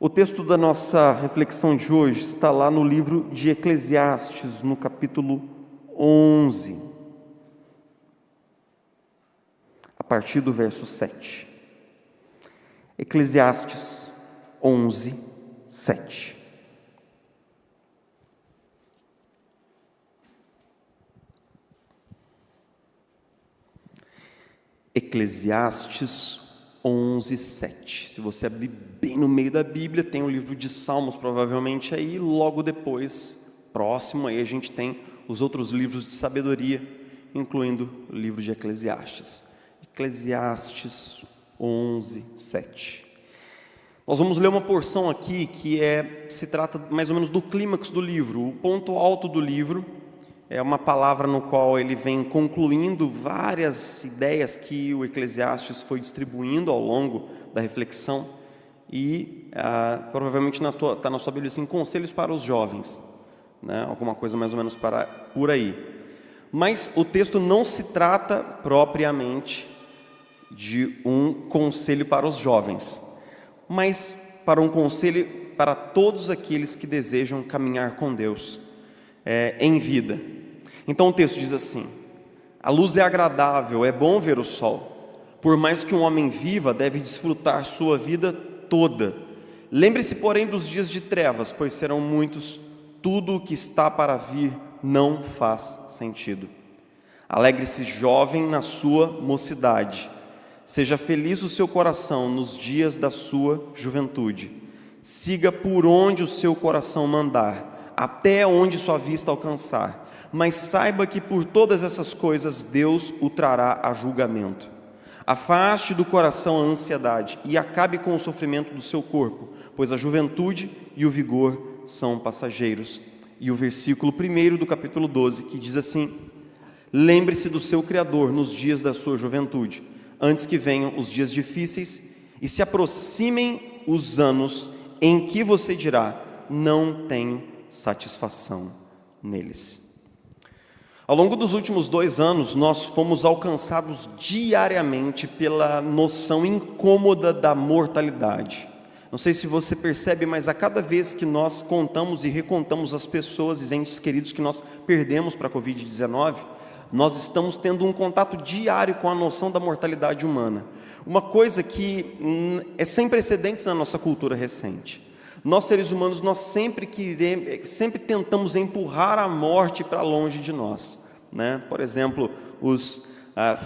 O texto da nossa reflexão de hoje está lá no livro de Eclesiastes, no capítulo 11, a partir do verso 7. Eclesiastes 11, 7. Eclesiastes 11, 7. Se você abrir bem no meio da Bíblia, tem o livro de Salmos provavelmente aí, logo depois, próximo aí a gente tem os outros livros de sabedoria, incluindo o livro de Eclesiastes. Eclesiastes 11, 7. Nós vamos ler uma porção aqui que se trata mais ou menos do clímax do livro. O ponto alto do livro é uma palavra no qual ele vem concluindo várias ideias que o Eclesiastes foi distribuindo ao longo da reflexão. E provavelmente está na sua Bíblia assim, conselhos para os jovens, né? Alguma coisa mais ou menos por aí. Mas o texto não se trata propriamente de um conselho para os jovens, mas para um conselho para todos aqueles que desejam caminhar com Deus em vida. Então o texto diz assim: a luz é agradável, é bom ver o sol. Por mais que um homem viva, deve desfrutar sua vida toda. Lembre-se, porém, dos dias de trevas, pois serão muitos. Tudo o que está para vir não faz sentido. Alegre-se, jovem, na sua mocidade. Seja feliz o seu coração nos dias da sua juventude. Siga por onde o seu coração mandar, até onde sua vista alcançar. Mas saiba que por todas essas coisas Deus o trará a julgamento. Afaste do coração a ansiedade e acabe com o sofrimento do seu corpo, pois a juventude e o vigor são passageiros. E o versículo 1 do capítulo 12, que diz assim: lembre-se do seu Criador nos dias da sua juventude, antes que venham os dias difíceis e se aproximem os anos em que você dirá: não tenho satisfação neles. Ao longo dos últimos 2 anos, nós fomos alcançados diariamente pela noção incômoda da mortalidade. Não sei se você percebe, mas a cada vez que nós contamos e recontamos as pessoas e entes queridos que nós perdemos para a Covid-19, nós estamos tendo um contato diário com a noção da mortalidade humana. Uma coisa que é sem precedentes na nossa cultura recente. Nós, seres humanos, nós sempre tentamos empurrar a morte para longe de nós, né? Por exemplo, os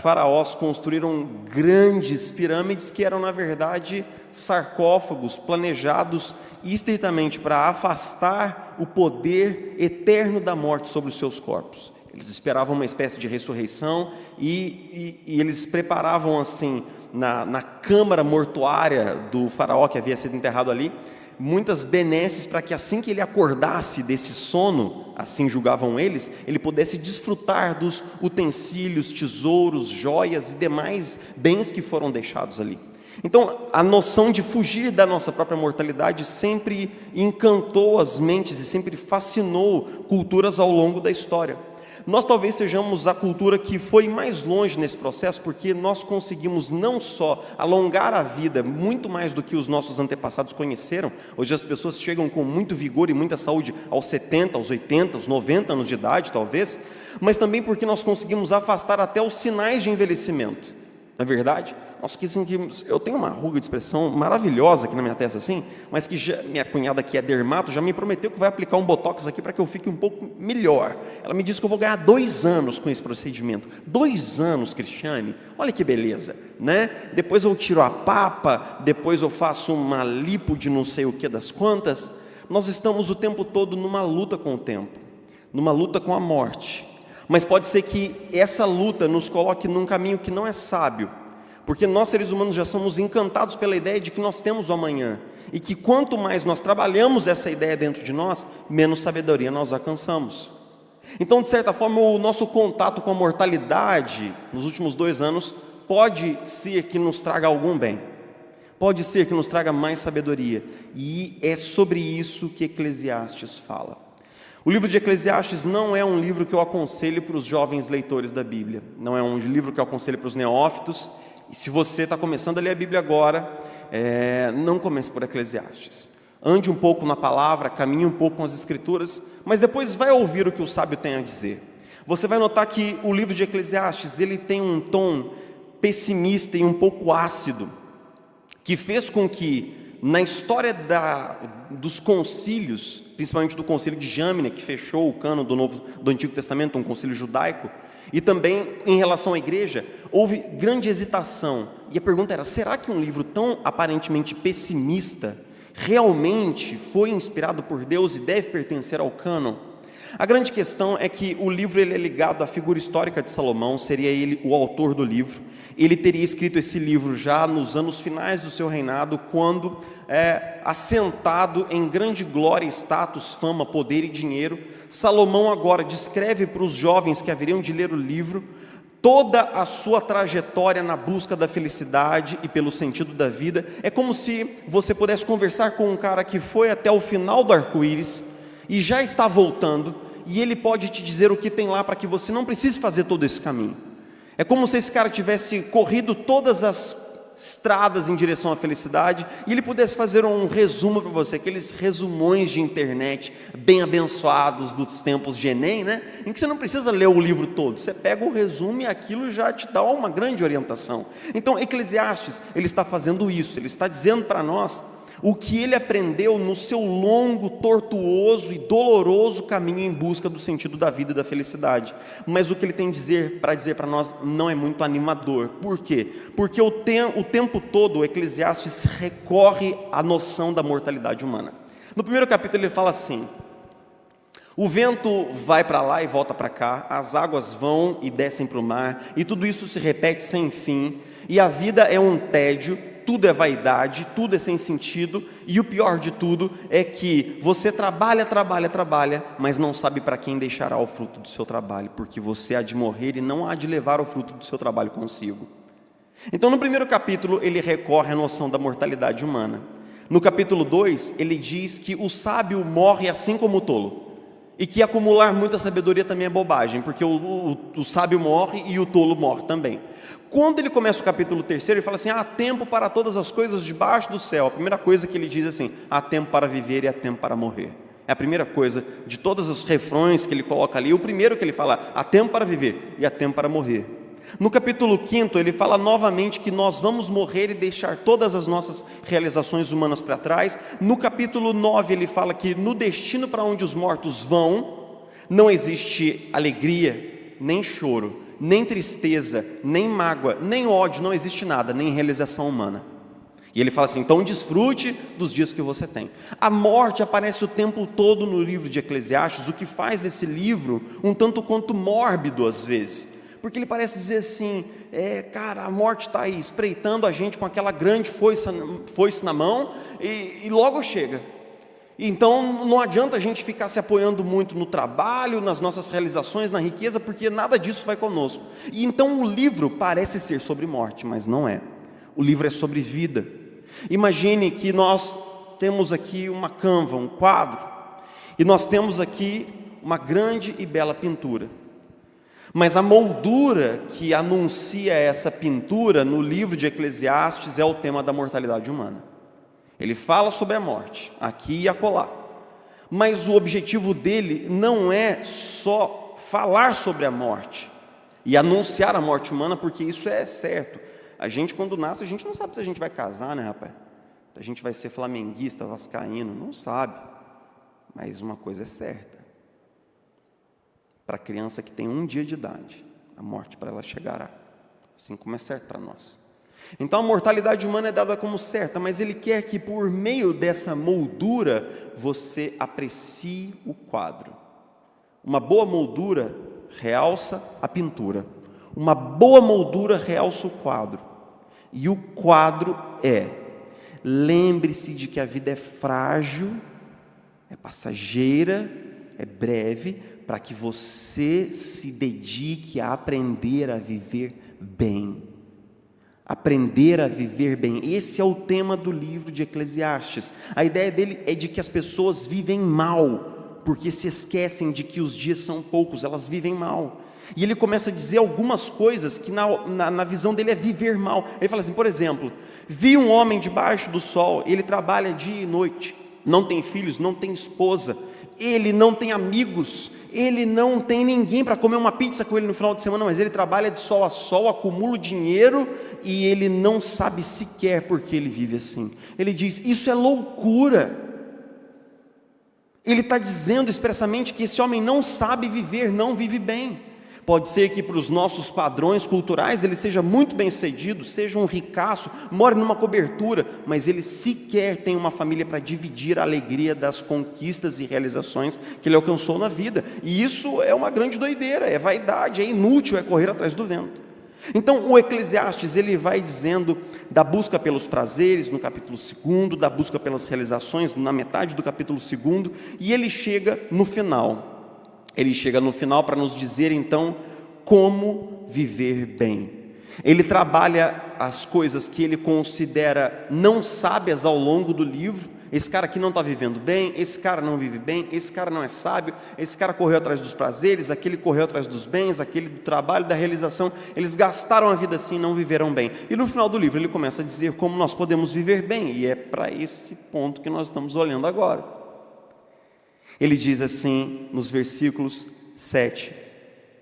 faraós construíram grandes pirâmides que eram, na verdade, sarcófagos planejados estritamente para afastar o poder eterno da morte sobre os seus corpos. Eles esperavam uma espécie de ressurreição e eles preparavam assim, na câmara mortuária do faraó que havia sido enterrado ali, muitas benesses para que assim que ele acordasse desse sono, assim julgavam eles, ele pudesse desfrutar dos utensílios, tesouros, joias e demais bens que foram deixados ali. Então, a noção de fugir da nossa própria mortalidade sempre encantou as mentes e sempre fascinou culturas ao longo da história. Nós talvez sejamos a cultura que foi mais longe nesse processo, porque nós conseguimos não só alongar a vida muito mais do que os nossos antepassados conheceram. Hoje as pessoas chegam com muito vigor e muita saúde aos 70, aos 80, aos 90 anos de idade talvez, mas também porque nós conseguimos afastar até os sinais de envelhecimento. Na verdade, eu tenho uma ruga de expressão maravilhosa aqui na minha testa assim, mas que minha cunhada que é dermato já me prometeu que vai aplicar um botox aqui para que eu fique um pouco melhor. Ela me disse que eu vou ganhar 2 anos com esse procedimento. 2 anos, Cristiane, olha que beleza, né? Depois eu tiro a papa, depois eu faço uma lipo de não sei o que das quantas. Nós estamos o tempo todo numa luta com o tempo, numa luta com a morte. Mas pode ser que essa luta nos coloque num caminho que não é sábio, porque nós seres humanos já somos encantados pela ideia de que nós temos o amanhã, e que quanto mais nós trabalhamos essa ideia dentro de nós, menos sabedoria nós alcançamos. Então, de certa forma, o nosso contato com a mortalidade nos últimos 2 anos pode ser que nos traga algum bem, pode ser que nos traga mais sabedoria, e é sobre isso que Eclesiastes fala. O livro de Eclesiastes não é um livro que eu aconselho para os jovens leitores da Bíblia, não é um livro que eu aconselho para os neófitos, e se você está começando a ler a Bíblia agora, não comece por Eclesiastes, ande um pouco na palavra, caminhe um pouco com as Escrituras, mas depois vai ouvir o que o sábio tem a dizer. Você vai notar que o livro de Eclesiastes, ele tem um tom pessimista e um pouco ácido, que fez com que, na história dos concílios, principalmente do concílio de Jâmina, que fechou o cânon do Antigo Testamento, um concílio judaico, e também em relação à igreja, houve grande hesitação. E a pergunta era, será que um livro tão aparentemente pessimista realmente foi inspirado por Deus e deve pertencer ao cânon? A grande questão é que o livro ele é ligado à figura histórica de Salomão, seria ele o autor do livro. Ele teria escrito esse livro já nos anos finais do seu reinado, quando, assentado em grande glória, status, fama, poder e dinheiro, Salomão agora descreve para os jovens que haveriam de ler o livro toda a sua trajetória na busca da felicidade e pelo sentido da vida. É como se você pudesse conversar com um cara que foi até o final do arco-íris e já está voltando, e ele pode te dizer o que tem lá para que você não precise fazer todo esse caminho. É como se esse cara tivesse corrido todas as estradas em direção à felicidade e ele pudesse fazer um resumo para você, aqueles resumões de internet bem abençoados dos tempos de Enem, né? Em que você não precisa ler o livro todo, você pega o resumo e aquilo já te dá uma grande orientação. Então Eclesiastes, ele está fazendo isso, ele está dizendo para nós o que ele aprendeu no seu longo, tortuoso e doloroso caminho em busca do sentido da vida e da felicidade. Mas o que ele tem para dizer para nós não é muito animador. Por quê? Porque o tempo todo o Eclesiastes recorre à noção da mortalidade humana. No primeiro capítulo ele fala assim: o vento vai para lá e volta para cá, as águas vão e descem para o mar, e tudo isso se repete sem fim, e a vida é um tédio, tudo é vaidade, tudo é sem sentido, e o pior de tudo é que você trabalha, mas não sabe para quem deixará o fruto do seu trabalho, porque você há de morrer e não há de levar o fruto do seu trabalho consigo. Então no primeiro capítulo ele recorre à noção da mortalidade humana. No capítulo 2 ele diz que o sábio morre assim como o tolo, e que acumular muita sabedoria também é bobagem, porque o sábio morre e o tolo morre também. Quando ele começa o capítulo 3, ele fala assim: há tempo para todas as coisas debaixo do céu. A primeira coisa que ele diz é assim: há tempo para viver e há tempo para morrer. É a primeira coisa de todos os refrões que ele coloca ali. O primeiro que ele fala: há tempo para viver e há tempo para morrer. No capítulo 5 ele fala novamente que nós vamos morrer e deixar todas as nossas realizações humanas para trás. No capítulo 9 ele fala que no destino para onde os mortos vão, não existe alegria, nem choro, nem tristeza, nem mágoa, nem ódio, não existe nada, nem realização humana. E ele fala assim: então desfrute dos dias que você tem. A morte aparece o tempo todo no livro de Eclesiastes, o que faz desse livro um tanto quanto mórbido às vezes, porque ele parece dizer assim: cara, a morte está aí espreitando a gente com aquela grande foice na mão e logo chega. Então não adianta a gente ficar se apoiando muito no trabalho, nas nossas realizações, na riqueza, porque nada disso vai conosco. E então o livro parece ser sobre morte, mas não é. O livro é sobre vida. Imagine que nós temos aqui uma canva, um quadro, e nós temos aqui uma grande e bela pintura. Mas a moldura que anuncia essa pintura no livro de Eclesiastes é o tema da mortalidade humana. Ele fala sobre a morte, aqui e acolá. Mas o objetivo dele não é só falar sobre a morte e anunciar a morte humana, porque isso é certo. A gente, quando nasce, a gente não sabe se a gente vai casar, né, rapaz? A gente vai ser flamenguista, vascaíno, não sabe. Mas uma coisa é certa: para a criança que tem 1 dia de idade, a morte para ela chegará, assim como é certo para nós. Então a mortalidade humana é dada como certa, mas ele quer que por meio dessa moldura você aprecie o quadro. Uma boa moldura realça a pintura, uma boa moldura realça o quadro, e o quadro é: lembre-se de que a vida é frágil, é passageira, é breve, para que você se dedique a aprender a viver bem. Aprender a viver bem. Esse é o tema do livro de Eclesiastes. A ideia dele é de que as pessoas vivem mal, porque se esquecem de que os dias são poucos, elas vivem mal. E ele começa a dizer algumas coisas que na visão dele é viver mal. Ele fala assim, por exemplo: vi um homem debaixo do sol, ele trabalha dia e noite, não tem filhos, não tem esposa, ele não tem amigos, ele não tem ninguém para comer uma pizza com ele no final de semana, mas ele trabalha de sol a sol, acumula dinheiro e ele não sabe sequer porque ele vive assim. Ele diz: isso é loucura. Ele está dizendo expressamente que esse homem não sabe viver, não vive bem. Pode ser que para os nossos padrões culturais ele seja muito bem sucedido, seja um ricaço, more numa cobertura, mas ele sequer tem uma família para dividir a alegria das conquistas e realizações que ele alcançou na vida. E isso é uma grande doideira, é vaidade, é inútil, é correr atrás do vento. Então o Eclesiastes ele vai dizendo da busca pelos prazeres no capítulo 2, da busca pelas realizações na metade do capítulo 2, e ele chega no final. Ele chega no final para nos dizer então como viver bem. Ele trabalha as coisas que ele considera não sábias ao longo do livro. Esse cara aqui não está vivendo bem, esse cara não vive bem, esse cara não é sábio, esse cara correu atrás dos prazeres, aquele correu atrás dos bens, aquele do trabalho, da realização. Eles gastaram a vida assim e não viveram bem. E no final do livro ele começa a dizer como nós podemos viver bem, e é para esse ponto que nós estamos olhando agora. Ele diz assim nos versículos 7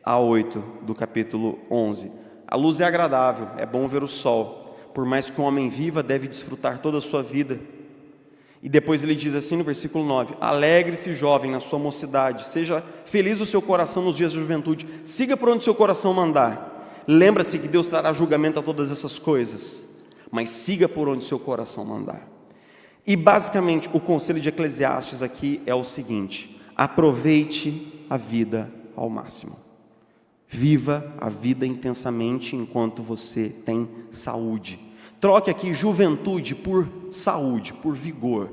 a 8 do capítulo 11: a luz é agradável, é bom ver o sol, por mais que um homem viva, deve desfrutar toda a sua vida. E depois ele diz assim no versículo 9: alegre-se jovem na sua mocidade, seja feliz o seu coração nos dias da juventude, siga por onde seu coração mandar. Lembra-se que Deus trará julgamento a todas essas coisas, mas siga por onde seu coração mandar. E basicamente o conselho de Eclesiastes aqui é o seguinte: aproveite a vida ao máximo. Viva a vida intensamente enquanto você tem saúde. Troque aqui juventude por saúde, por vigor.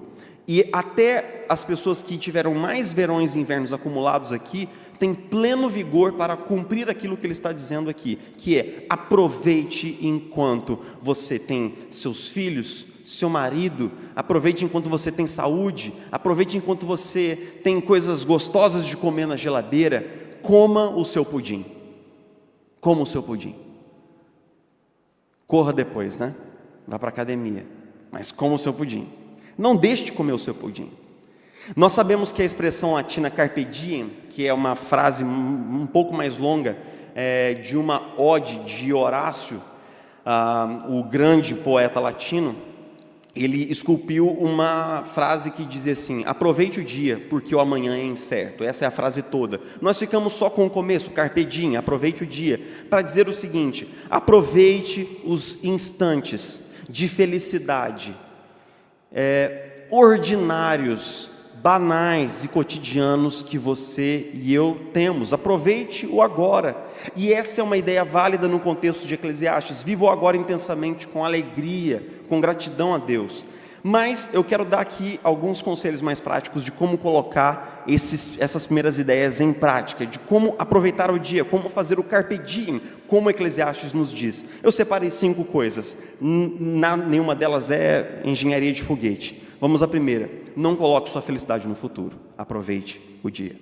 E até as pessoas que tiveram mais verões e invernos acumulados aqui têm pleno vigor para cumprir aquilo que ele está dizendo aqui, que é: aproveite enquanto você tem seus filhos, seu marido, aproveite enquanto você tem saúde, aproveite enquanto você tem coisas gostosas de comer na geladeira. Coma o seu pudim, coma o seu pudim. Corra depois, né? Vá para a academia, mas coma o seu pudim. Não deixe de comer o seu pudim. Nós sabemos que a expressão latina carpe diem, que é uma frase um pouco mais longa, de uma ode de Horácio, o grande poeta latino. Ele esculpiu uma frase que dizia assim: aproveite o dia, porque o amanhã é incerto. Essa é a frase toda. Nós ficamos só com o começo, carpe diem, aproveite o dia, para dizer o seguinte: aproveite os instantes de felicidade, ordinários, banais e cotidianos que você e eu temos. Aproveite o agora. E essa é uma ideia válida no contexto de Eclesiastes: viva o agora intensamente, com alegria, com gratidão a Deus. Mas eu quero dar aqui alguns conselhos mais práticos de como colocar essas primeiras ideias em prática, de como aproveitar o dia, como fazer o carpe diem, como Eclesiastes nos diz. Eu separei 5 coisas, nenhuma delas é engenharia de foguete. Vamos à primeira: não coloque sua felicidade no futuro, aproveite o dia.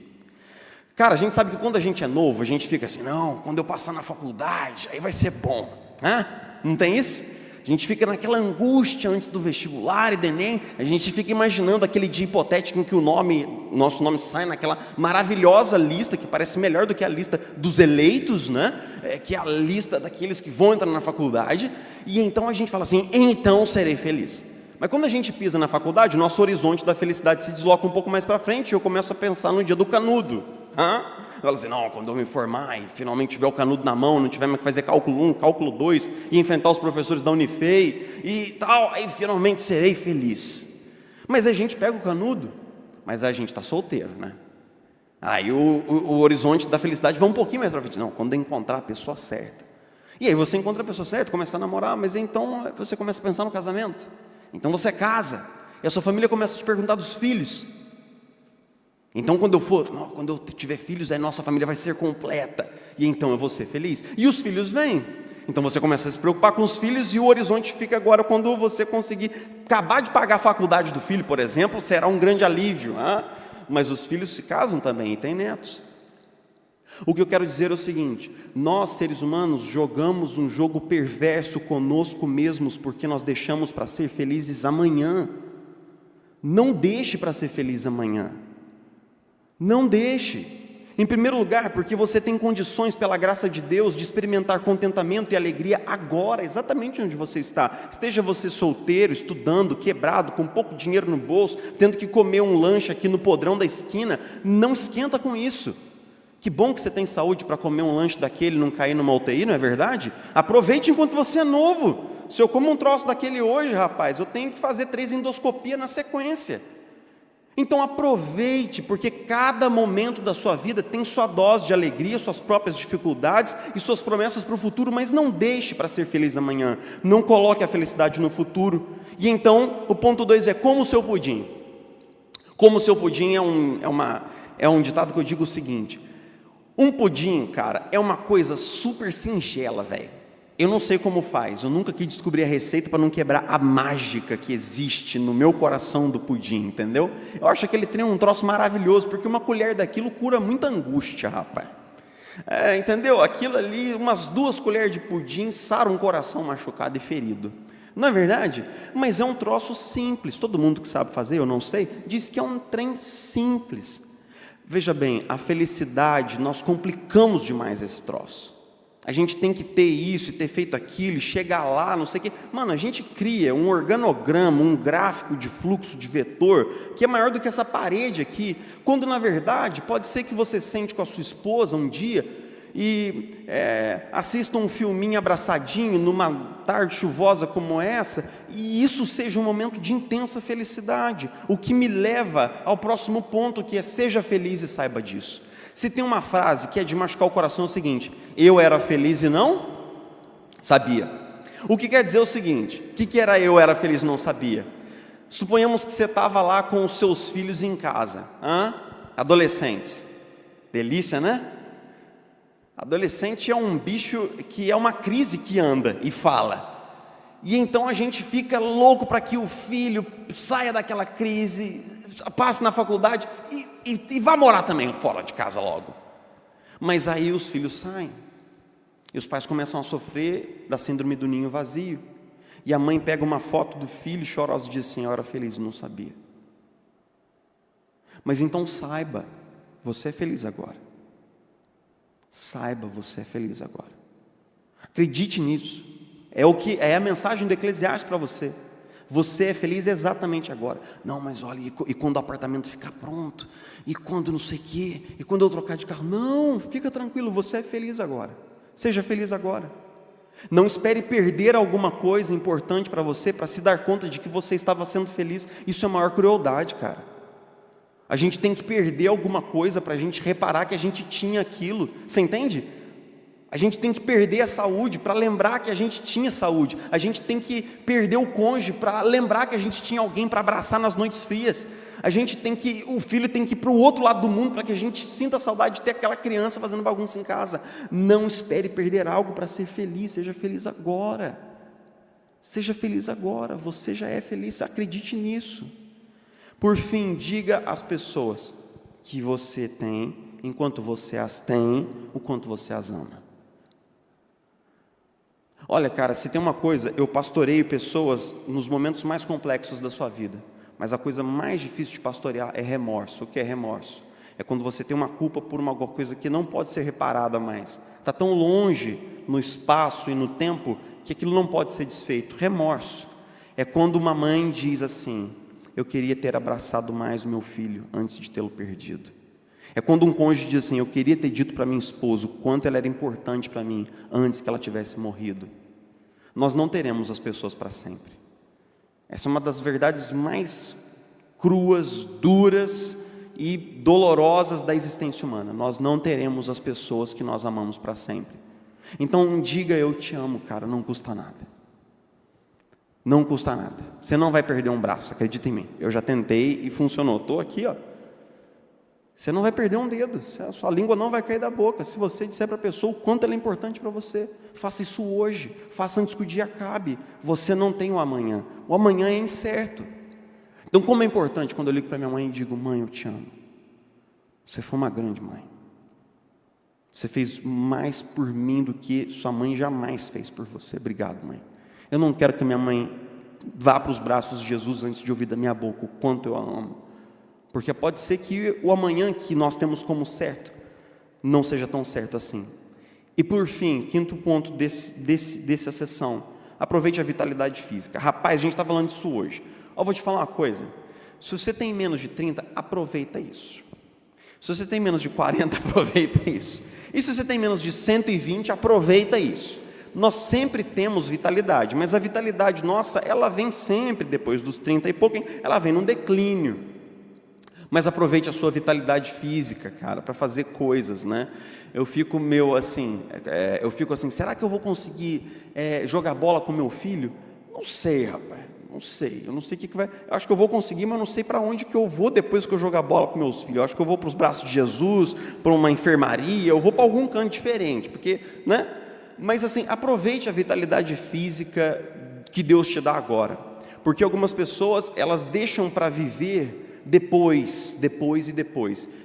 Cara, a gente sabe que quando a gente é novo, a gente fica assim: não, quando eu passar na faculdade, aí vai ser bom, né? Não tem isso? A gente fica naquela angústia antes do vestibular e do Enem, a gente fica imaginando aquele dia hipotético em que nosso nome sai naquela maravilhosa lista, que parece melhor do que a lista dos eleitos, né? Que é a lista daqueles que vão entrar na faculdade, e então a gente fala assim: então serei feliz. Mas quando a gente pisa na faculdade, o nosso horizonte da felicidade se desloca um pouco mais para frente, e eu começo a pensar no dia do canudo. Eu falo assim: não, quando eu me formar e finalmente tiver o canudo na mão, não tiver mais que fazer cálculo 1, cálculo 2, e enfrentar os professores da Unifei e tal, aí finalmente serei feliz. Mas a gente pega o canudo, mas a gente está solteiro, né? Aí o horizonte da felicidade vai um pouquinho mais para frente. Não, quando eu encontrar a pessoa certa. E aí você encontra a pessoa certa, começa a namorar, mas então você começa a pensar no casamento. Então você casa, e a sua família começa a te perguntar dos filhos. Então quando eu tiver filhos, aí nossa família vai ser completa, e então eu vou ser feliz. E os filhos vêm, então você começa a se preocupar com os filhos, e o horizonte fica agora quando você conseguir acabar de pagar a faculdade do filho, por exemplo, será um grande alívio. Mas os filhos se casam também e têm netos. O que eu quero dizer é o seguinte: nós seres humanos jogamos um jogo perverso conosco mesmos, porque nós deixamos para ser felizes amanhã. Não deixe para ser feliz amanhã. Não deixe. Em primeiro lugar, porque você tem condições, pela graça de Deus, de experimentar contentamento e alegria agora, exatamente onde você está. Esteja você solteiro, estudando, quebrado, com pouco dinheiro no bolso, tendo que comer um lanche aqui no podrão da esquina, não esquenta com isso. Que bom que você tem saúde para comer um lanche daquele e não cair numa UTI, não é verdade? Aproveite enquanto você é novo. Se eu como um troço daquele hoje, rapaz, eu tenho que fazer 3 endoscopias na sequência. Então aproveite, porque cada momento da sua vida tem sua dose de alegria, suas próprias dificuldades e suas promessas para o futuro, mas não deixe para ser feliz amanhã, não coloque a felicidade no futuro. E então o ponto 2 é como o seu pudim. Como o seu pudim é um ditado que eu digo o seguinte: um pudim, cara, é uma coisa super singela, velho. Eu não sei como faz, eu nunca quis descobrir a receita para não quebrar a mágica que existe no meu coração do pudim, entendeu? Eu acho que ele tem um troço maravilhoso, porque uma colher daquilo cura muita angústia, rapaz. Entendeu? Aquilo ali, umas 2 colheres de pudim saram um coração machucado e ferido. Não é verdade? Mas é um troço simples, todo mundo que sabe fazer, eu não sei, diz que é um trem simples. Veja bem, a felicidade, nós complicamos demais esse troço. A gente tem que ter isso e ter feito aquilo e chegar lá, não sei o quê. Mano, a gente cria um organograma, um gráfico de fluxo de vetor que é maior do que essa parede aqui, quando na verdade pode ser que você sente com a sua esposa um dia e assista um filminho abraçadinho numa tarde chuvosa como essa, e isso seja um momento de intensa felicidade, o que me leva ao próximo ponto, que é: seja feliz e saiba disso. Se tem uma frase que é de machucar o coração, é o seguinte: eu era feliz e não sabia. O que quer dizer o seguinte: o que era eu era feliz e não sabia? Suponhamos que você estava lá com os seus filhos em casa, adolescentes, delícia, né? Adolescente é um bicho que é uma crise que anda e fala, e então a gente fica louco para que o filho saia daquela crise, passe na faculdade e vá morar também fora de casa logo. Mas aí os filhos saem, e os pais começam a sofrer da síndrome do ninho vazio, e a mãe pega uma foto do filho chorosa e diz assim: eu era feliz e não sabia. Mas então saiba, você é feliz agora. Saiba, você é feliz agora. Acredite nisso. É a mensagem do Eclesiastes para você. Você é feliz exatamente agora. Não, mas olha, e quando o apartamento ficar pronto? E quando não sei o quê? E quando eu trocar de carro? Não, fica tranquilo, você é feliz agora. Seja feliz agora. Não espere perder alguma coisa importante para você para se dar conta de que você estava sendo feliz. Isso é a maior crueldade, cara. A gente tem que perder alguma coisa para a gente reparar que a gente tinha aquilo. Você entende? A gente tem que perder a saúde para lembrar que a gente tinha saúde. A gente tem que perder o cônjuge para lembrar que a gente tinha alguém para abraçar nas noites frias. O filho tem que ir para o outro lado do mundo para que a gente sinta a saudade de ter aquela criança fazendo bagunça em casa. Não espere perder algo para ser feliz. Seja feliz agora. Seja feliz agora. Você já é feliz. Acredite nisso. Por fim, diga às pessoas que você tem, enquanto você as tem, o quanto você as ama. Olha, cara, se tem uma coisa, eu pastoreio pessoas nos momentos mais complexos da sua vida, mas a coisa mais difícil de pastorear é remorso. O que é remorso? É quando você tem uma culpa por uma coisa que não pode ser reparada mais. Está tão longe no espaço e no tempo que aquilo não pode ser desfeito. Remorso é quando uma mãe diz assim: eu queria ter abraçado mais o meu filho antes de tê-lo perdido. É quando um cônjuge diz assim: eu queria ter dito para minha esposa o quanto ela era importante para mim antes que ela tivesse morrido. Nós não teremos as pessoas para sempre. Essa é uma das verdades mais cruas, duras e dolorosas da existência humana. Nós não teremos as pessoas que nós amamos para sempre. Então diga: eu te amo, cara, não custa nada. Não custa nada. Você não vai perder um braço, acredita em mim. Eu já tentei e funcionou. Estou aqui, ó. Você não vai perder um dedo. A sua língua não vai cair da boca. Se você disser para a pessoa o quanto ela é importante para você, faça isso hoje. Faça antes que o dia acabe. Você não tem o amanhã. O amanhã é incerto. Então, como é importante quando eu ligo para minha mãe e digo: mãe, eu te amo. Você foi uma grande mãe. Você fez mais por mim do que sua mãe jamais fez por você. Obrigado, mãe. Eu não quero que minha mãe vá para os braços de Jesus antes de ouvir da minha boca o quanto eu a amo. Porque pode ser que o amanhã que nós temos como certo não seja tão certo assim. E por fim, quinto ponto dessa sessão, aproveite a vitalidade física. Rapaz, a gente está falando disso hoje. Eu vou te falar uma coisa, se você tem menos de 30, aproveita isso. Se você tem menos de 40, aproveita isso. E se você tem menos de 120, aproveita isso. Nós sempre temos vitalidade, mas a vitalidade nossa, ela vem sempre depois dos 30 e pouco, ela vem num declínio. Mas aproveite a sua vitalidade física, cara, para fazer coisas, né? Eu fico assim, será que eu vou conseguir jogar bola com meu filho? Não sei, rapaz, não sei, eu não sei o que vai, eu acho que eu vou conseguir, mas eu não sei para onde que eu vou depois que eu jogar bola com meus filhos. Eu acho que eu vou para os braços de Jesus, para uma enfermaria, eu vou para algum canto diferente, porque, né? Mas assim, aproveite a vitalidade física que Deus te dá agora, porque algumas pessoas, elas deixam para viver depois,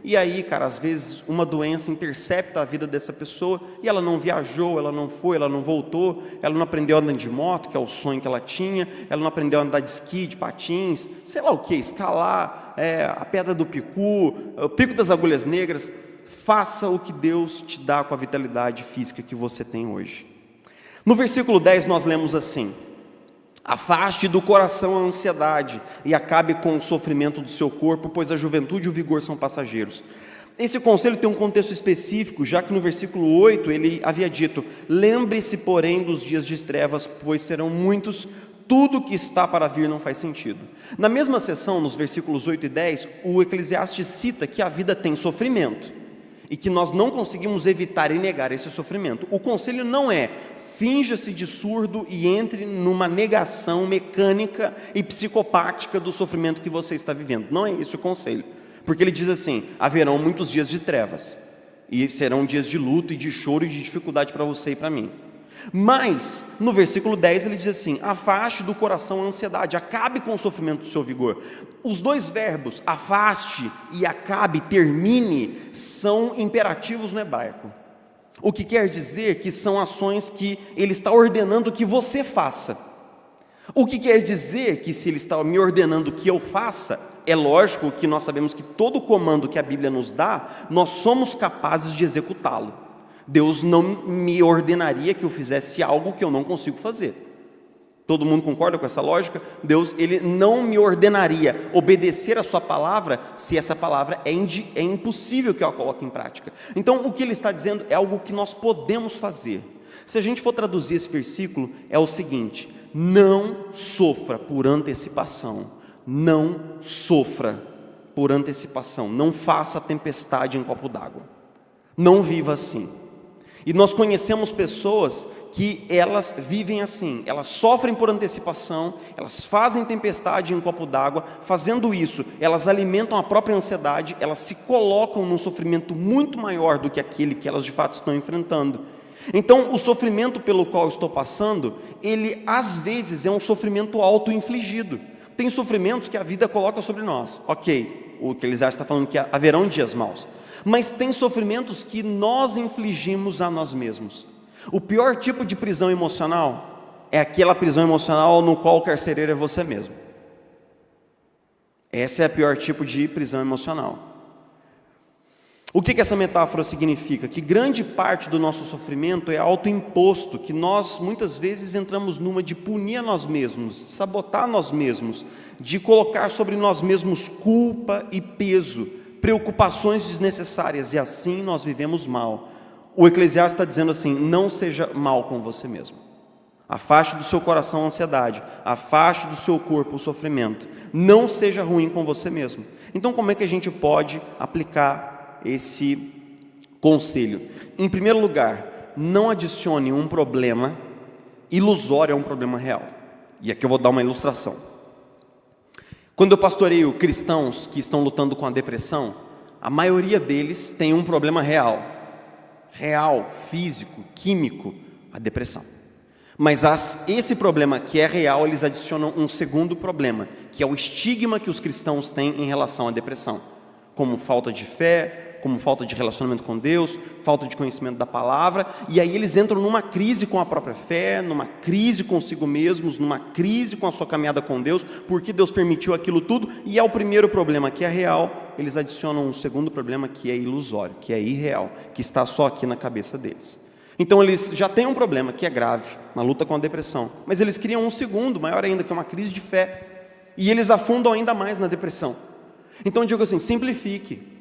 e aí, cara, às vezes uma doença intercepta a vida dessa pessoa, e ela não viajou, ela não foi, ela não voltou, ela não aprendeu a andar de moto, que é o sonho que ela tinha, ela não aprendeu a andar de esqui, de patins, sei lá o que, escalar, a pedra do Picu, o Pico das Agulhas Negras. Faça o que Deus te dá com a vitalidade física que você tem hoje. No versículo 10 nós lemos assim: afaste do coração a ansiedade e acabe com o sofrimento do seu corpo, pois a juventude e o vigor são passageiros. Esse conselho tem um contexto específico, já que no versículo 8 ele havia dito: lembre-se, porém, dos dias de trevas, pois serão muitos, tudo que está para vir não faz sentido. Na mesma seção, nos versículos 8 e 10, o Eclesiastes cita que a vida tem sofrimento e que nós não conseguimos evitar e negar esse sofrimento. O conselho não é: finja-se de surdo e entre numa negação mecânica e psicopática do sofrimento que você está vivendo. Não é esse o conselho, porque ele diz assim: haverão muitos dias de trevas, e serão dias de luto e de choro e de dificuldade para você e para mim. Mas, no versículo 10 ele diz assim: afaste do coração a ansiedade, acabe com o sofrimento do seu vigor. Os dois verbos, afaste e acabe, termine, são imperativos no hebraico, o que quer dizer que são ações que ele está ordenando que você faça. O que quer dizer que, se ele está me ordenando que eu faça, é lógico que nós sabemos que todo comando que a Bíblia nos dá, nós somos capazes de executá-lo. Deus não me ordenaria que eu fizesse algo que eu não consigo fazer. Todo mundo concorda com essa lógica? Deus, ele não me ordenaria obedecer a sua palavra se essa palavra é impossível que eu a coloque em prática. Então, o que ele está dizendo é algo que nós podemos fazer. Se a gente for traduzir esse versículo, é o seguinte: não sofra por antecipação, não sofra por antecipação, não faça tempestade em copo d'água, não viva assim. E nós conhecemos pessoas que elas vivem assim, elas sofrem por antecipação, elas fazem tempestade em um copo d'água. Fazendo isso, elas alimentam a própria ansiedade, elas se colocam num sofrimento muito maior do que aquele que elas de fato estão enfrentando. Então, o sofrimento pelo qual eu estou passando, ele às vezes é um sofrimento auto-infligido. Tem sofrimentos que a vida coloca sobre nós, ok, o que Eclesiastes está falando que haverão dias maus. Mas tem sofrimentos que nós infligimos a nós mesmos. O pior tipo de prisão emocional é aquela prisão emocional no qual o carcereiro é você mesmo. Essa é a pior tipo de prisão emocional. O que essa metáfora significa? Que grande parte do nosso sofrimento é autoimposto, que nós muitas vezes entramos numa de punir a nós mesmos, de sabotar nós mesmos, de colocar sobre nós mesmos culpa e peso, preocupações desnecessárias, e assim nós vivemos mal. O Eclesiastes está dizendo assim: não seja mal com você mesmo. Afaste do seu coração a ansiedade, afaste do seu corpo o sofrimento, não seja ruim com você mesmo. Então, como é que a gente pode aplicar esse conselho? Em primeiro lugar, não adicione um problema ilusório a um problema real. E aqui eu vou dar uma ilustração. Quando eu pastoreio cristãos que estão lutando com a depressão, a maioria deles tem um problema real, físico, químico, a depressão. Mas esse problema que é real, eles adicionam um segundo problema, que é o estigma que os cristãos têm em relação à depressão, como falta de fé, como falta de relacionamento com Deus, falta de conhecimento da palavra, e aí eles entram numa crise com a própria fé, numa crise consigo mesmos, numa crise com a sua caminhada com Deus, porque Deus permitiu aquilo tudo, e é o primeiro problema que é real, eles adicionam um segundo problema que é ilusório, que é irreal, que está só aqui na cabeça deles. Então eles já têm um problema que é grave, uma luta com a depressão, mas eles criam um segundo, maior ainda, que é uma crise de fé, e eles afundam ainda mais na depressão. Então eu digo assim, simplifique.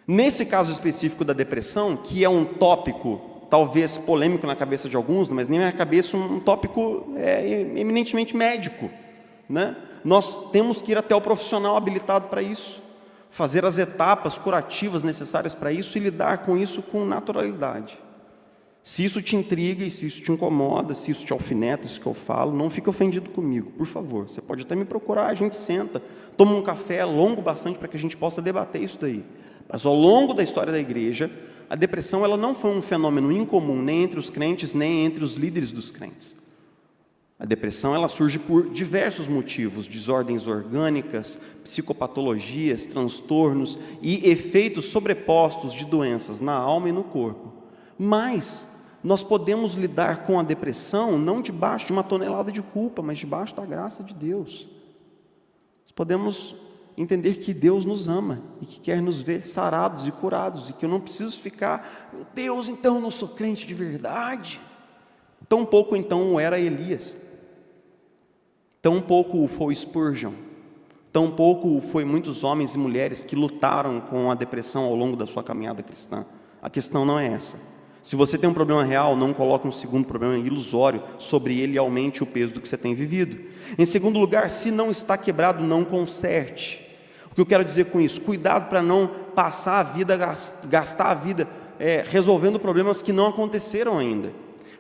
Nesse caso específico da depressão, que é um tópico talvez polêmico na cabeça de alguns, mas nem na minha cabeça um tópico eminentemente médico, né? Nós temos que ir até o profissional habilitado para isso, fazer as etapas curativas necessárias para isso e lidar com isso com naturalidade. Se isso te intriga e se isso te incomoda, se isso te alfineta, isso que eu falo, não fique ofendido comigo, por favor. Você pode até me procurar, a gente senta, toma um café longo bastante para que a gente possa debater isso daí. Mas ao longo da história da igreja, a depressão ela não foi um fenômeno incomum nem entre os crentes, nem entre os líderes dos crentes. A depressão ela surge por diversos motivos, desordens orgânicas, psicopatologias, transtornos e efeitos sobrepostos de doenças na alma e no corpo. Mas nós podemos lidar com a depressão não debaixo de uma tonelada de culpa, mas debaixo da graça de Deus. Nós podemos entender que Deus nos ama e que quer nos ver sarados e curados e que eu não preciso ficar, meu Deus, então eu não sou crente de verdade. Tão pouco então era Elias, tão pouco foi Spurgeon, tão pouco foi muitos homens e mulheres que lutaram com a depressão ao longo da sua caminhada cristã. A questão não é essa. Se você tem um problema real, não coloque um segundo problema ilusório sobre ele e aumente o peso do que você tem vivido. Em segundo lugar, se não está quebrado, não conserte. O que eu quero dizer com isso? Cuidado para não passar a vida, gastar a vida resolvendo problemas que não aconteceram ainda.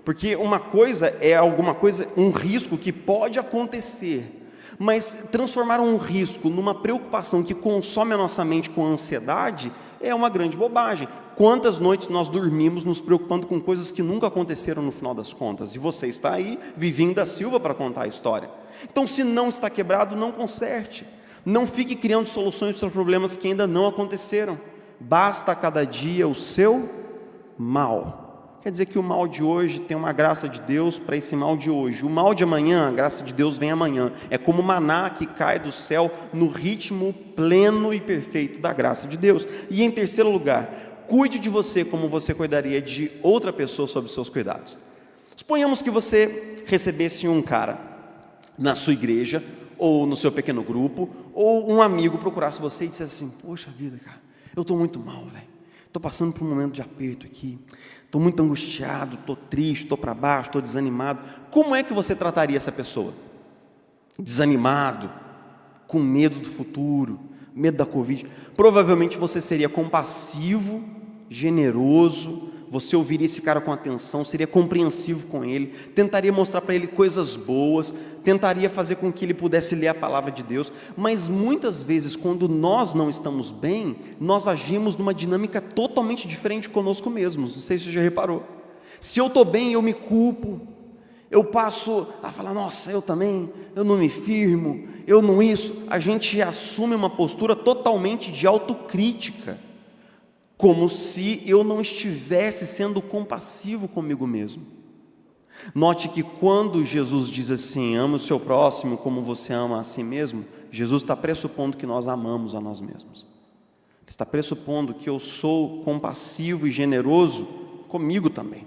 Porque uma coisa é alguma coisa, um risco que pode acontecer, mas transformar um risco numa preocupação que consome a nossa mente com ansiedade é uma grande bobagem. Quantas noites nós dormimos nos preocupando com coisas que nunca aconteceram no final das contas? E você está aí, Vivinho da Silva, para contar a história. Então, se não está quebrado, não conserte. Não fique criando soluções para problemas que ainda não aconteceram. Basta a cada dia o seu mal. Quer dizer que o mal de hoje tem uma graça de Deus para esse mal de hoje. O mal de amanhã, a graça de Deus vem amanhã. É como maná que cai do céu no ritmo pleno e perfeito da graça de Deus. E em terceiro lugar, cuide de você como você cuidaria de outra pessoa sob seus cuidados. Suponhamos que você recebesse um cara na sua igreja, ou no seu pequeno grupo, ou um amigo procurasse você e dissesse assim, poxa vida, cara, eu estou muito mal, velho. Estou passando por um momento de aperto aqui. Estou muito angustiado, estou triste, estou para baixo, estou desanimado. Como é que você trataria essa pessoa? Desanimado, com medo do futuro, medo da Covid. Provavelmente você seria compassivo, generoso, você ouviria esse cara com atenção, seria compreensivo com ele, tentaria mostrar para ele coisas boas, tentaria fazer com que ele pudesse ler a palavra de Deus, mas muitas vezes quando nós não estamos bem, nós agimos numa dinâmica totalmente diferente conosco mesmos, não sei se você já reparou. Se eu estou bem, eu me culpo, eu passo a falar, nossa, eu também, eu não me firmo, eu não isso, a gente assume uma postura totalmente de autocrítica, como se eu não estivesse sendo compassivo comigo mesmo. Note que quando Jesus diz assim, ama o seu próximo como você ama a si mesmo, Jesus está pressupondo que nós amamos a nós mesmos. Ele está pressupondo que eu sou compassivo e generoso comigo também.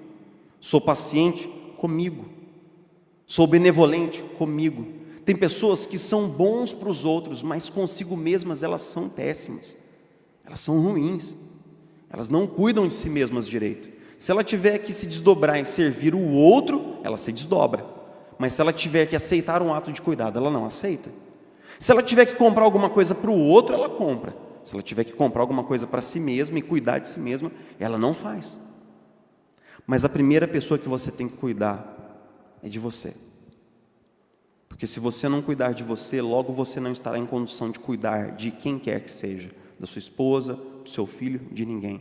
Sou paciente comigo. Sou benevolente comigo. Tem pessoas que são bons para os outros, mas consigo mesmas elas são péssimas. Elas são ruins. Elas não cuidam de si mesmas direito. Se ela tiver que se desdobrar em servir o outro, ela se desdobra. Mas se ela tiver que aceitar um ato de cuidado, ela não aceita. Se ela tiver que comprar alguma coisa para o outro, ela compra. Se ela tiver que comprar alguma coisa para si mesma e cuidar de si mesma, ela não faz. Mas a primeira pessoa que você tem que cuidar é de você. Porque se você não cuidar de você, logo você não estará em condição de cuidar de quem quer que seja, da sua esposa, do seu filho, de ninguém.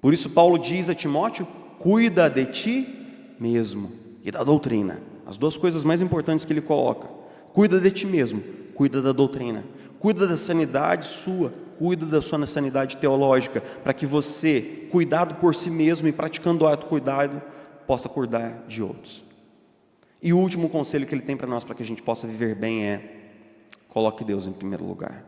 Por isso Paulo diz a Timóteo, cuida de ti mesmo e da doutrina. As duas coisas mais importantes que ele coloca. Cuida de ti mesmo, cuida da doutrina. cuida da sanidade sua, cuida da sua sanidade teológica, para que você, cuidado por si mesmo e praticando o autocuidado, possa cuidar de outros. E o último conselho que ele tem para nós, para que a gente possa viver bem, é: coloque Deus em primeiro lugar.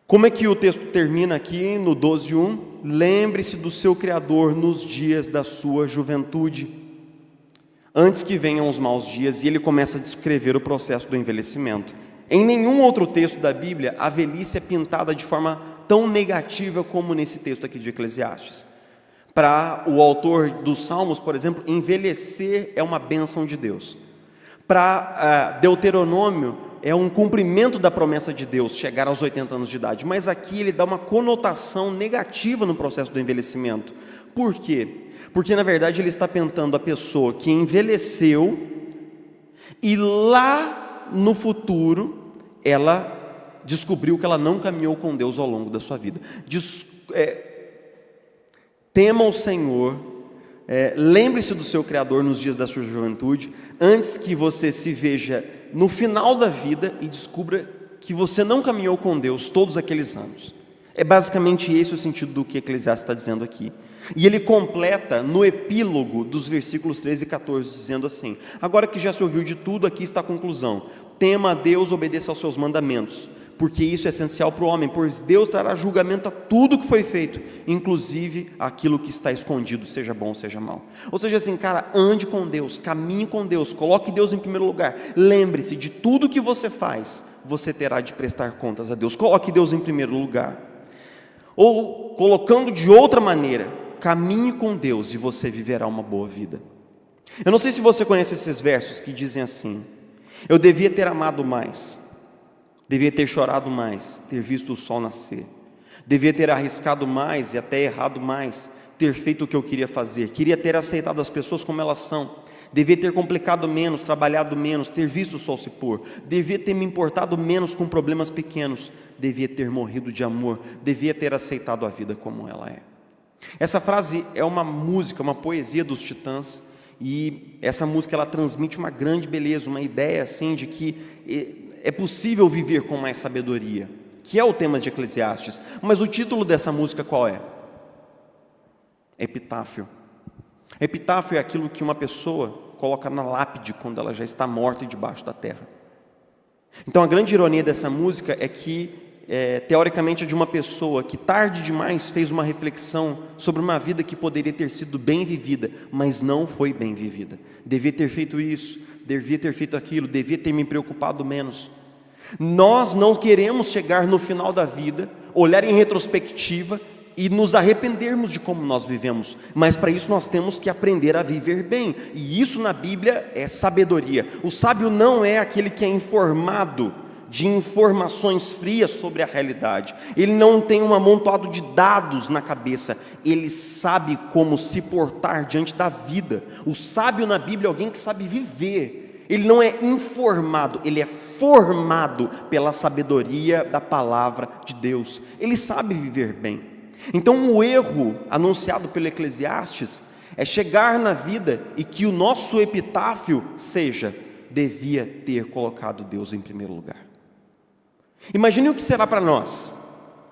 Como é que o texto termina aqui no 12:1? Lembre-se do seu Criador nos dias da sua juventude, antes que venham os maus dias. E ele começa a descrever o processo do envelhecimento. Em nenhum outro texto da Bíblia a velhice é pintada de forma tão negativa como nesse texto aqui de Eclesiastes. Para o autor dos Salmos, por exemplo, envelhecer é uma bênção de Deus. Para Deuteronômio, é um cumprimento da promessa de Deus, chegar aos 80 anos de idade. Mas aqui ele dá uma conotação negativa no processo do envelhecimento. Por quê? Porque na verdade ele está pintando a pessoa que envelheceu e lá no futuro ela descobriu que ela não caminhou com Deus ao longo da sua vida. Tema o Senhor, lembre-se do seu Criador nos dias da sua juventude, antes que você se veja no final da vida e descubra que você não caminhou com Deus todos aqueles anos. É basicamente esse o sentido do que Eclesiastes está dizendo aqui. E ele completa no epílogo dos versículos 13 e 14, dizendo assim: agora que já se ouviu de tudo, aqui está a conclusão: tema a Deus, obedeça aos seus mandamentos, porque isso é essencial para o homem, pois Deus trará julgamento a tudo que foi feito, inclusive aquilo que está escondido, seja bom, seja mal. Ou seja, assim, cara, ande com Deus, caminhe com Deus, coloque Deus em primeiro lugar. Lembre-se, de tudo que você faz, você terá de prestar contas a Deus. Coloque Deus em primeiro lugar. Ou, colocando de outra maneira, caminhe com Deus e você viverá uma boa vida. Eu não sei se você conhece esses versos que dizem assim: eu devia ter amado mais, devia ter chorado mais, ter visto o sol nascer, devia ter arriscado mais e até errado mais, ter feito o que eu queria fazer, queria ter aceitado as pessoas como elas são, devia ter complicado menos, trabalhado menos, ter visto o sol se pôr, devia ter me importado menos com problemas pequenos, devia ter morrido de amor, devia ter aceitado a vida como ela é. Essa frase é uma música, uma poesia dos Titãs, e essa música ela transmite uma grande beleza, uma ideia assim de que é possível viver com mais sabedoria, que é o tema de Eclesiastes. Mas o título dessa música qual é? Epitáfio. Epitáfio é aquilo que uma pessoa coloca na lápide quando ela já está morta e debaixo da terra. Então a grande ironia dessa música é que teoricamente é de uma pessoa que tarde demais fez uma reflexão sobre uma vida que poderia ter sido bem vivida, mas não foi bem vivida. Devia ter feito isso, devia ter feito aquilo, devia ter me preocupado menos. Nós não queremos chegar no final da vida, olhar em retrospectiva e nos arrependermos de como nós vivemos, mas para isso nós temos que aprender a viver bem, e isso na Bíblia é sabedoria. O sábio não é aquele que é informado de informações frias sobre a realidade, ele não tem um amontoado de dados na cabeça, ele sabe como se portar diante da vida. O sábio na Bíblia é alguém que sabe viver, ele não é informado, ele é formado pela sabedoria da palavra de Deus, ele sabe viver bem. Então o erro anunciado pelo Eclesiastes é chegar na vida e que o nosso epitáfio seja: devia ter colocado Deus em primeiro lugar. Imagine o que será para nós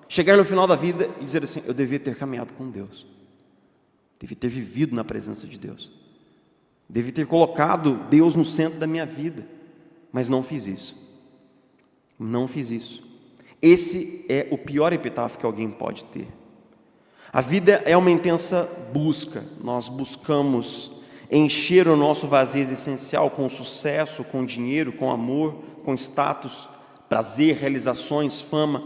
chegar no final da vida e dizer assim: eu devia ter caminhado com Deus, devia ter vivido na presença de Deus, devia ter colocado Deus no centro da minha vida, mas não fiz isso. Não fiz isso. Esse é o pior epitáfio que alguém pode ter. A vida é uma intensa busca, nós buscamos encher o nosso vazio existencial com sucesso, com dinheiro, com amor, com status, prazer, realizações, fama.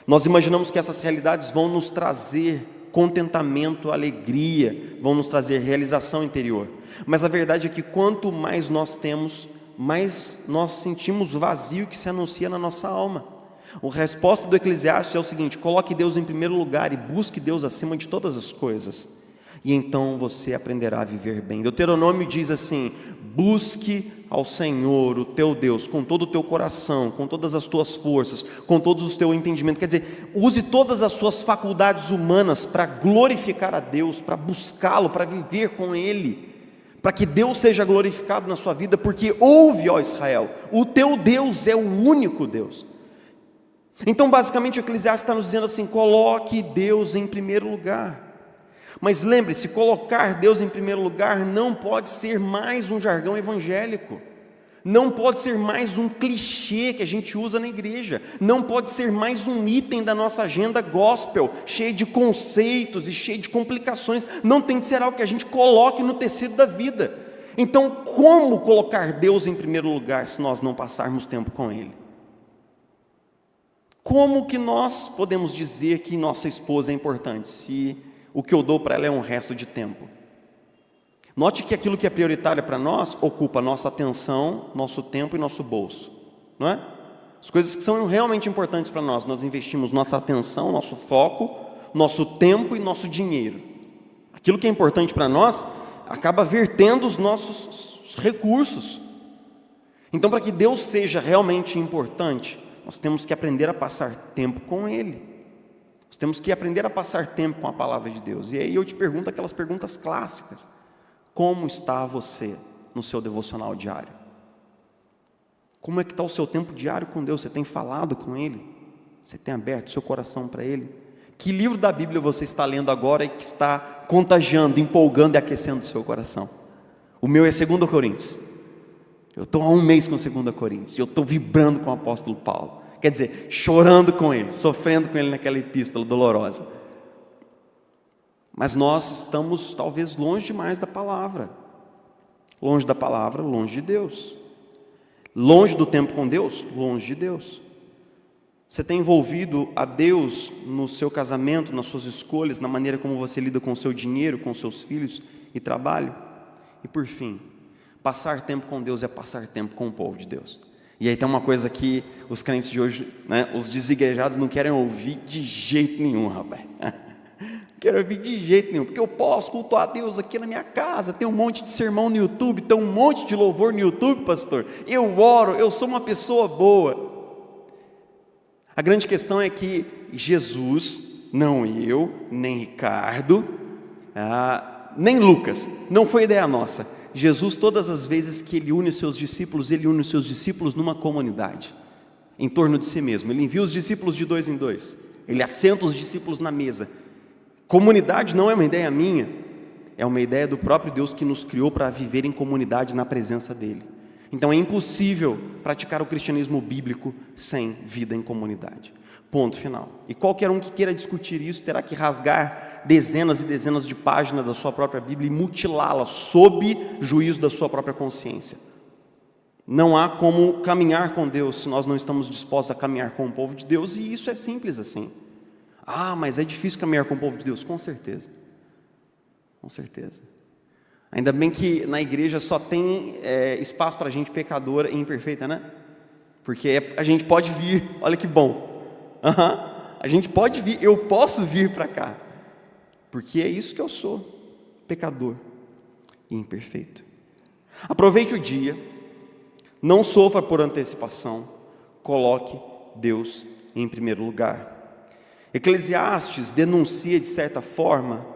Nós imaginamos que essas realidades vão nos trazer contentamento, alegria, vão nos trazer realização interior. Mas a verdade é que quanto mais nós temos, mais nós sentimos o vazio que se anuncia na nossa alma. A resposta do Eclesiastes é o seguinte: coloque Deus em primeiro lugar e busque Deus acima de todas as coisas, e então você aprenderá a viver bem. Deuteronômio diz assim: busque ao Senhor, o teu Deus, com todo o teu coração, com todas as tuas forças, com todo o teu entendimento. Quer dizer, use todas as suas faculdades humanas para glorificar a Deus, para buscá-lo, para viver com Ele, para que Deus seja glorificado na sua vida, porque ouve, ó Israel, o teu Deus é o único Deus. Então, basicamente, o Eclesiastes está nos dizendo assim: coloque Deus em primeiro lugar. Mas lembre-se, colocar Deus em primeiro lugar não pode ser mais um jargão evangélico, não pode ser mais um clichê que a gente usa na igreja, não pode ser mais um item da nossa agenda gospel, cheio de conceitos e cheio de complicações. Não tem que ser algo que a gente coloque no tecido da vida. Então, como colocar Deus em primeiro lugar se nós não passarmos tempo com Ele? Como que nós podemos dizer que nossa esposa é importante se o que eu dou para ela é um resto de tempo? Note que aquilo que é prioritário para nós ocupa nossa atenção, nosso tempo e nosso bolso, não é? As coisas que são realmente importantes para nós, nós investimos nossa atenção, nosso foco, nosso tempo e nosso dinheiro. Aquilo que é importante para nós acaba vertendo os nossos recursos. Então, para que Deus seja realmente importante, nós temos que aprender a passar tempo com Ele. Nós temos que aprender a passar tempo com a palavra de Deus. E aí eu te pergunto aquelas perguntas clássicas: como está você no seu devocional diário? Como é que está o seu tempo diário com Deus? Você tem falado com Ele? Você tem aberto seu coração para Ele? Que livro da Bíblia você está lendo agora e que está contagiando, empolgando e aquecendo o seu coração? O meu é 2 Coríntios. Eu estou há um mês com 2 Coríntios e eu estou vibrando com o apóstolo Paulo. Quer dizer, chorando com ele, sofrendo com ele naquela epístola dolorosa. Mas nós estamos talvez longe demais da palavra. Longe da palavra, longe de Deus. Longe do tempo com Deus, longe de Deus. Você tem envolvido a Deus no seu casamento, nas suas escolhas, na maneira como você lida com o seu dinheiro, com seus filhos e trabalho? E por fim, passar tempo com Deus é passar tempo com o povo de Deus. E aí tem uma coisa que os crentes de hoje, né, os desigrejados não querem ouvir de jeito nenhum, rapaz. Não quero ouvir de jeito nenhum, porque eu posso cultuar a Deus aqui na minha casa, tem um monte de sermão no YouTube, tem um monte de louvor no YouTube, pastor. Eu oro, eu sou uma pessoa boa. A grande questão é que Jesus, não eu, nem Ricardo, nem Lucas, não foi ideia nossa. Jesus, todas as vezes que Ele une os seus discípulos, Ele une os seus discípulos numa comunidade, em torno de si mesmo. Ele envia os discípulos de 2 em 2, Ele assenta os discípulos na mesa. Comunidade não é uma ideia minha, é uma ideia do próprio Deus que nos criou para viver em comunidade na presença dEle. Então é impossível praticar o cristianismo bíblico sem vida em comunidade. Ponto final. E qualquer um que queira discutir isso terá que rasgar dezenas e dezenas de páginas da sua própria Bíblia e mutilá-la sob juízo da sua própria consciência. Não há como caminhar com Deus se nós não estamos dispostos a caminhar com o povo de Deus, e isso é simples assim. Mas é difícil caminhar com o povo de Deus. Com certeza. Com certeza. Ainda bem que na igreja só tem espaço para gente pecadora e imperfeita, né? Porque a gente pode vir, olha que bom. A gente pode vir, eu posso vir para cá. Porque é isso que eu sou, pecador e imperfeito. Aproveite o dia, não sofra por antecipação, coloque Deus em primeiro lugar. Eclesiastes denuncia de certa forma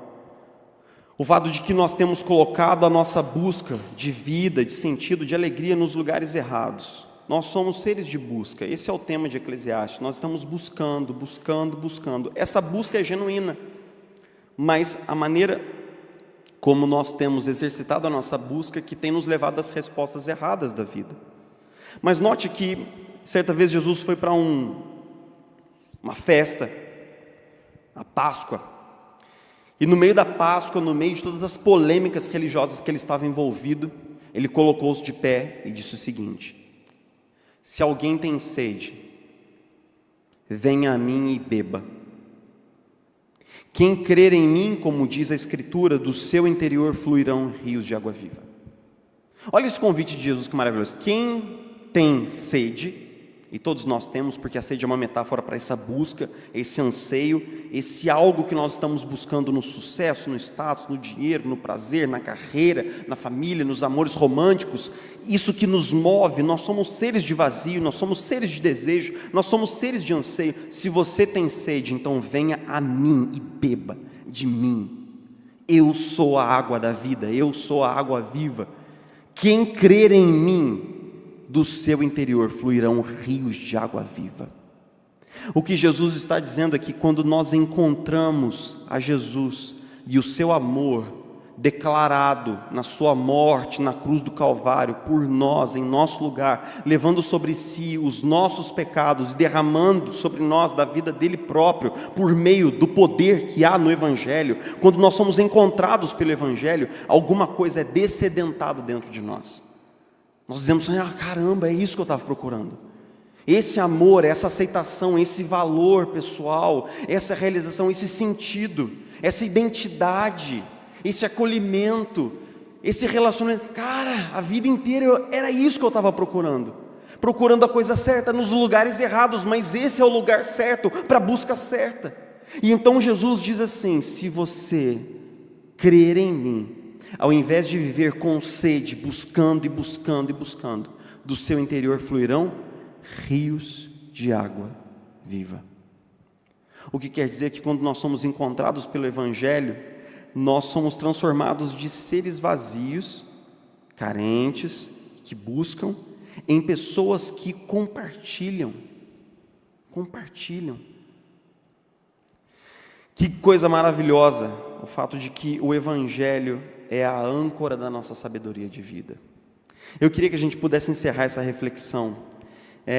o fato de que nós temos colocado a nossa busca de vida, de sentido, de alegria nos lugares errados. Nós somos seres de busca, esse é o tema de Eclesiastes. Nós estamos buscando. Essa busca é genuína, mas a maneira como nós temos exercitado a nossa busca que tem nos levado às respostas erradas da vida. Mas note que certa vez Jesus foi para uma festa, a Páscoa, e no meio da Páscoa, no meio de todas as polêmicas religiosas que ele estava envolvido, ele colocou-se de pé e disse o seguinte: se alguém tem sede, venha a mim e beba. Quem crer em mim, como diz a Escritura, do seu interior fluirão rios de água viva. Olha esse convite de Jesus, que maravilhoso. Quem tem sede, e todos nós temos, porque a sede é uma metáfora para essa busca, esse anseio, esse algo que nós estamos buscando no sucesso, no status, no dinheiro, no prazer, na carreira, na família, nos amores românticos, isso que nos move. Nós somos seres de vazio, nós somos seres de desejo, nós somos seres de anseio. Se você tem sede, então venha a mim e beba de mim. Eu sou a água da vida, eu sou a água viva. Quem crer em mim, do seu interior fluirão rios de água viva. O que Jesus está dizendo é que quando nós encontramos a Jesus e o seu amor declarado na sua morte, na cruz do Calvário, por nós, em nosso lugar, levando sobre si os nossos pecados, derramando sobre nós da vida dele próprio, por meio do poder que há no Evangelho, quando nós somos encontrados pelo Evangelho, alguma coisa é descedentada dentro de nós. Nós dizemos, caramba, é isso que eu estava procurando. Esse amor, essa aceitação, esse valor pessoal, essa realização, esse sentido, essa identidade, esse acolhimento, esse relacionamento, cara, a vida inteira era isso que eu estava procurando a coisa certa nos lugares errados, mas esse é o lugar certo para a busca certa. E então Jesus diz assim: se você crer em mim, ao invés de viver com sede, buscando e buscando e buscando, do seu interior fluirão rios de água viva. O que quer dizer que quando nós somos encontrados pelo Evangelho, nós somos transformados de seres vazios, carentes, que buscam, em pessoas que compartilham. Que coisa maravilhosa o fato de que o Evangelho é a âncora da nossa sabedoria de vida. Eu queria que a gente pudesse encerrar essa reflexão.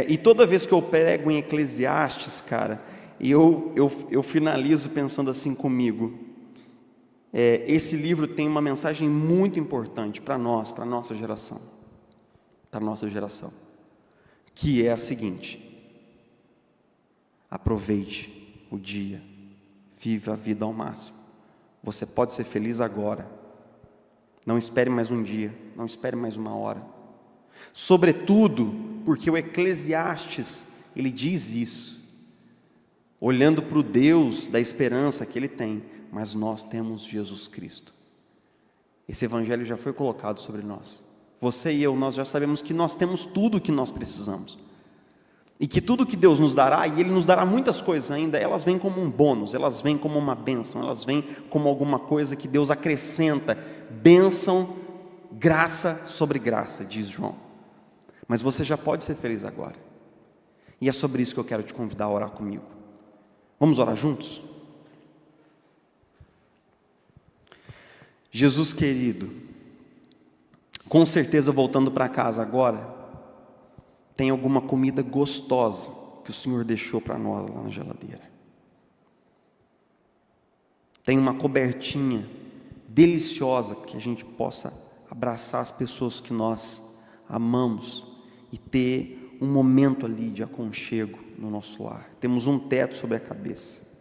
E toda vez que eu prego em Eclesiastes, cara, eu finalizo pensando assim comigo. Esse livro tem uma mensagem muito importante para nós, para a nossa geração, que é a seguinte: aproveite o dia, viva a vida ao máximo. Você pode ser feliz agora, não espere mais um dia, não espere mais uma hora, sobretudo porque o Eclesiastes, ele diz isso, olhando para o Deus da esperança que ele tem, mas nós temos Jesus Cristo. Esse Evangelho já foi colocado sobre nós. Você e eu, nós já sabemos que nós temos tudo o que nós precisamos. E que tudo que Deus nos dará, e Ele nos dará muitas coisas ainda, elas vêm como um bônus, elas vêm como uma bênção, elas vêm como alguma coisa que Deus acrescenta. Bênção, graça sobre graça, diz João. Mas você já pode ser feliz agora. E é sobre isso que eu quero te convidar a orar comigo. Vamos orar juntos? Jesus querido, com certeza voltando para casa agora, tem alguma comida gostosa que o Senhor deixou para nós lá na geladeira. Tem uma cobertinha deliciosa que a gente possa abraçar as pessoas que nós amamos e ter um momento ali de aconchego no nosso lar. Temos um teto sobre a cabeça.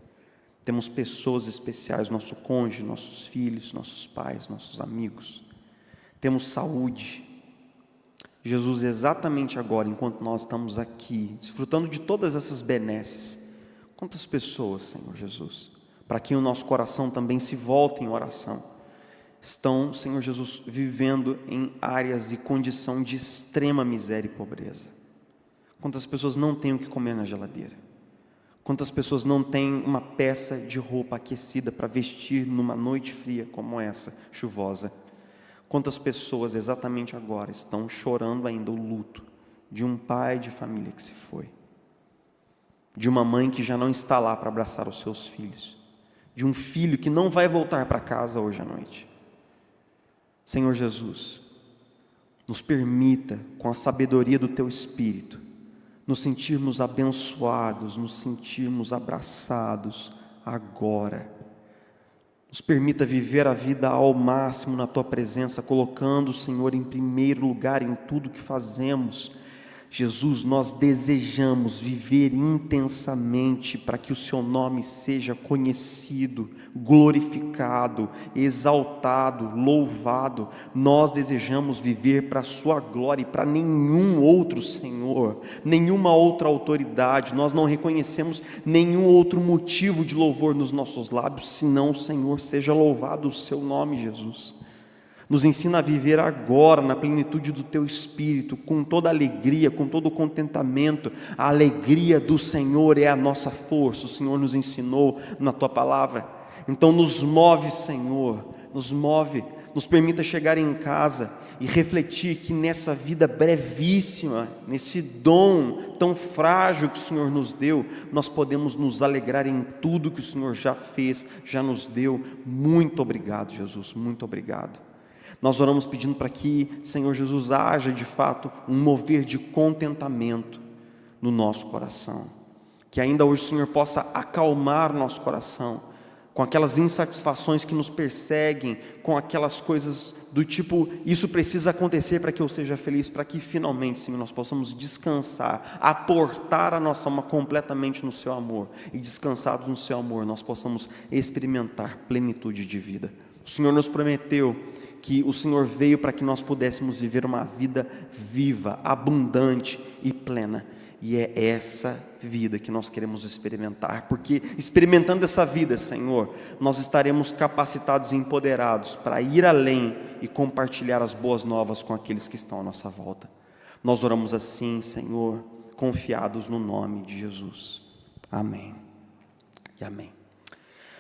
Temos pessoas especiais, nosso cônjuge, nossos filhos, nossos pais, nossos amigos. Temos saúde. Jesus, exatamente agora, enquanto nós estamos aqui, desfrutando de todas essas benesses, quantas pessoas, Senhor Jesus, para que o nosso coração também se volte em oração, estão, Senhor Jesus, vivendo em áreas e condição de extrema miséria e pobreza. Quantas pessoas não têm o que comer na geladeira? Quantas pessoas não têm uma peça de roupa aquecida para vestir numa noite fria como essa, chuvosa? Quantas pessoas exatamente agora estão chorando ainda o luto de um pai de família que se foi, de uma mãe que já não está lá para abraçar os seus filhos, de um filho que não vai voltar para casa hoje à noite? Senhor Jesus, nos permita, com a sabedoria do Teu Espírito, nos sentirmos abençoados, nos sentirmos abraçados agora. Nos permita viver a vida ao máximo na Tua presença, colocando o Senhor em primeiro lugar em tudo que fazemos. Jesus, nós desejamos viver intensamente para que o Seu nome seja conhecido, glorificado, exaltado, louvado. Nós desejamos viver para a Sua glória e para nenhum outro Senhor, nenhuma outra autoridade. Nós não reconhecemos nenhum outro motivo de louvor nos nossos lábios, senão, Senhor, seja louvado o Seu nome, Jesus. Nos ensina a viver agora na plenitude do Teu Espírito, com toda alegria, com todo contentamento. A alegria do Senhor é a nossa força, o Senhor nos ensinou na Tua palavra. Então nos move, Senhor, nos move nos permita chegar em casa e refletir que nessa vida brevíssima, nesse dom tão frágil que o Senhor nos deu, nós podemos nos alegrar em tudo que o Senhor já fez, já nos deu. Muito obrigado, Jesus, muito obrigado. Nós oramos pedindo para que, Senhor Jesus, haja de fato um mover de contentamento no nosso coração, que ainda hoje o Senhor possa acalmar nosso coração com aquelas insatisfações que nos perseguem, com aquelas coisas do tipo, isso precisa acontecer para que eu seja feliz, para que finalmente, Senhor, nós possamos descansar, aportar a nossa alma completamente no Seu amor, e descansados no Seu amor, nós possamos experimentar plenitude de vida. O Senhor nos prometeu que o Senhor veio para que nós pudéssemos viver uma vida viva, abundante e plena. E é essa vida que nós queremos experimentar, porque experimentando essa vida, Senhor, nós estaremos capacitados e empoderados para ir além e compartilhar as boas novas com aqueles que estão à nossa volta. Nós oramos assim, Senhor, confiados no nome de Jesus. Amém e amém.